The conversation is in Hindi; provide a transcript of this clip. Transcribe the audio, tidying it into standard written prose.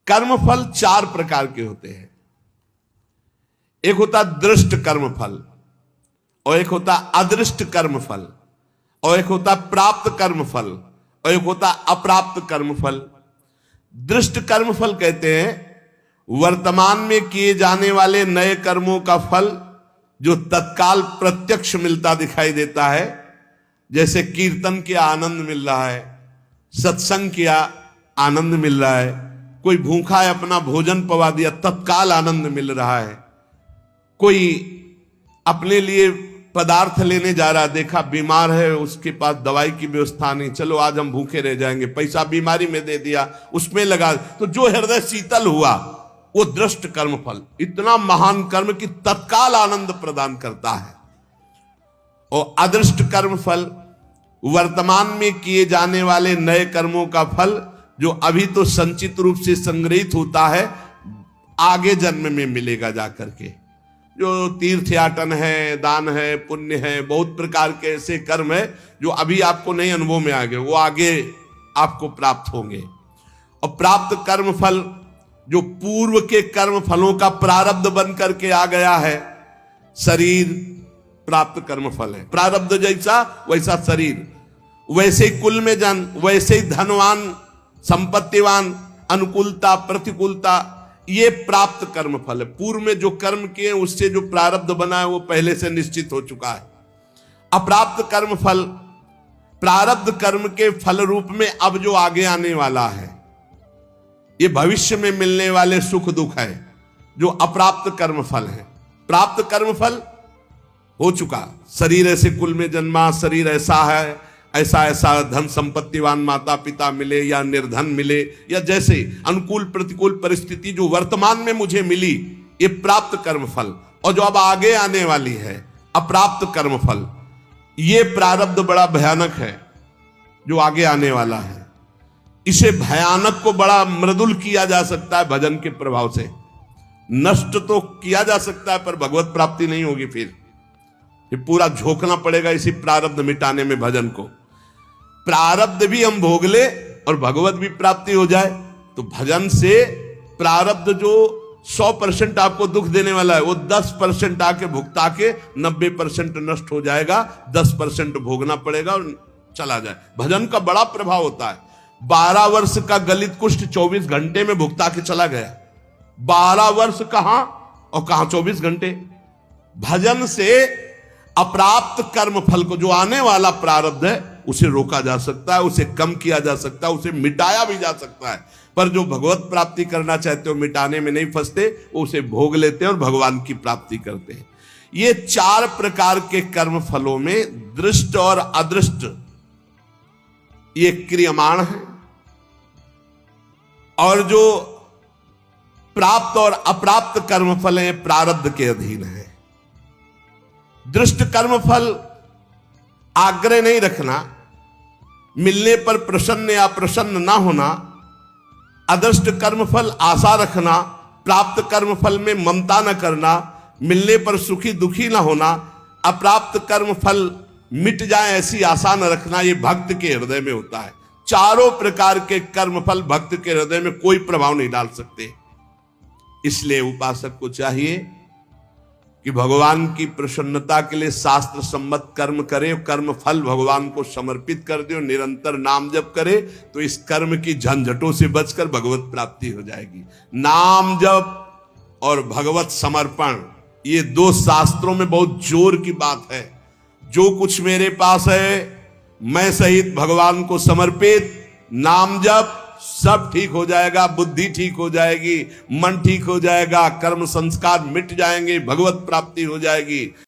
कर्मफल चार प्रकार के होते हैं। एक होता दृष्ट कर्मफल, और एक होता अदृष्ट कर्मफल, और एक होता प्राप्त कर्मफल, और एक होता अप्राप्त कर्मफल। दृष्ट कर्मफल कहते हैं वर्तमान में किए जाने वाले नए कर्मों का फल जो तत्काल प्रत्यक्ष मिलता दिखाई देता है। जैसे कीर्तन किया आनंद मिल रहा है, सत्संग किया आनंद मिल रहा है, कोई भूखा है अपना भोजन पवा दिया तत्काल आनंद मिल रहा है, कोई अपने लिए पदार्थ लेने जा रहा, देखा बीमार है उसके पास दवाई की व्यवस्था नहीं, चलो आज हम भूखे रह जाएंगे, पैसा बीमारी में दे दिया उसमें लगा, तो जो हृदय शीतल हुआ वो दृष्ट कर्म फल इतना महान कर्म कि तत्काल आनंद प्रदान करता है। और अदृष्ट कर्म फल वर्तमान में किए जाने वाले नए कर्मों का फल जो अभी तो संचित रूप से संग्रहित होता है, आगे जन्म में मिलेगा जाकर के। जो तीर्थयाटन है, दान है, पुण्य है, बहुत प्रकार के ऐसे कर्म है जो अभी आपको नहीं अनुभव में आ गए, वो आगे आपको प्राप्त होंगे। और प्राप्त कर्म फल जो पूर्व के कर्म फलों का प्रारब्ध बन करके आ गया है, शरीर प्राप्त कर्म फल है, प्रारब्ध जैसा वैसा शरीर, वैसे ही कुल में जन, वैसे ही धनवान, संपत्तिवान, अनुकूलता प्रतिकूलता, ये प्राप्त कर्म फल है। पूर्व में जो कर्म किए उससे जो प्रारब्ध बना है वो पहले से निश्चित हो चुका है। अप्राप्त कर्म फल प्रारब्ध कर्म के फल रूप में अब जो आगे आने वाला है, ये भविष्य में मिलने वाले सुख दुख है, जो अप्राप्त कर्म फल है। प्राप्त कर्म फल हो चुका, शरीर ऐसे कुल में जन्मा, शरीर ऐसा है, ऐसा ऐसा धन संपत्तिवान माता पिता मिले या निर्धन मिले, या जैसे अनुकूल प्रतिकूल परिस्थिति जो वर्तमान में मुझे मिली, ये प्राप्त कर्म फल। और जो अब आगे आने वाली है अप्राप्त कर्म फल, ये प्रारब्ध बड़ा भयानक है जो आगे आने वाला है। इसे भयानक को बड़ा मृदुल किया जा सकता है भजन के प्रभाव से, नष्ट तो किया जा सकता है पर भगवत प्राप्ति नहीं होगी। फिर ये पूरा झोंकना पड़ेगा इसी प्रारब्ध मिटाने में भजन को। प्रारब्ध भी हम भोग ले और भगवत भी प्राप्ति हो जाए, तो भजन से प्रारब्ध जो 100% आपको दुख देने वाला है वो 10% आके भुगता के 90% नष्ट हो जाएगा, 10% भोगना पड़ेगा और चला जाए। भजन का बड़ा प्रभाव होता है। 12 वर्ष का गलित कुष्ठ 24 घंटे में भुगता के चला गया। 12 वर्ष कहां और कहां 24 घंटे। भजन से अप्राप्त कर्म फल को, जो आने वाला प्रारब्ध है, उसे रोका जा सकता है, उसे कम किया जा सकता है, उसे मिटाया भी जा सकता है। पर जो भगवत प्राप्ति करना चाहते हो मिटाने में नहीं फंसते, वो उसे भोग लेते हैं और भगवान की प्राप्ति करते हैं। ये 4 प्रकार के कर्म फलों में दृष्ट और अदृष्ट ये क्रियमाण है, और जो प्राप्त और अप्राप्त कर्म फल हैं प्रारब्ध के अधीन है। दृष्ट कर्म फल आग्रह नहीं रखना, मिलने पर प्रसन्न या प्रसन्न ना होना। अदृष्ट कर्म फल आशा रखना, प्राप्त कर्म फल में ममता न करना, मिलने पर सुखी दुखी ना होना। अप्राप्त कर्म फल मिट जाए ऐसी आशा न रखना, ये भक्त के हृदय में होता है। चारों प्रकार के कर्म फल भक्त के हृदय में कोई प्रभाव नहीं डाल सकते। इसलिए उपासक को चाहिए कि भगवान की प्रसन्नता के लिए शास्त्र सम्मत कर्म करे, कर्म फल भगवान को समर्पित कर दे, निरंतर नाम जप करे, तो इस कर्म की झंझटों से बचकर भगवत प्राप्ति हो जाएगी। नाम जप और भगवत समर्पण, ये 2 शास्त्रों में बहुत जोर की बात है। जो कुछ मेरे पास है मैं सहित भगवान को समर्पित, नाम जप, सब ठीक हो जाएगा, बुद्धि ठीक हो जाएगी, मन ठीक हो जाएगा, कर्म संस्कार मिट जाएंगे, भगवत प्राप्ति हो जाएगी।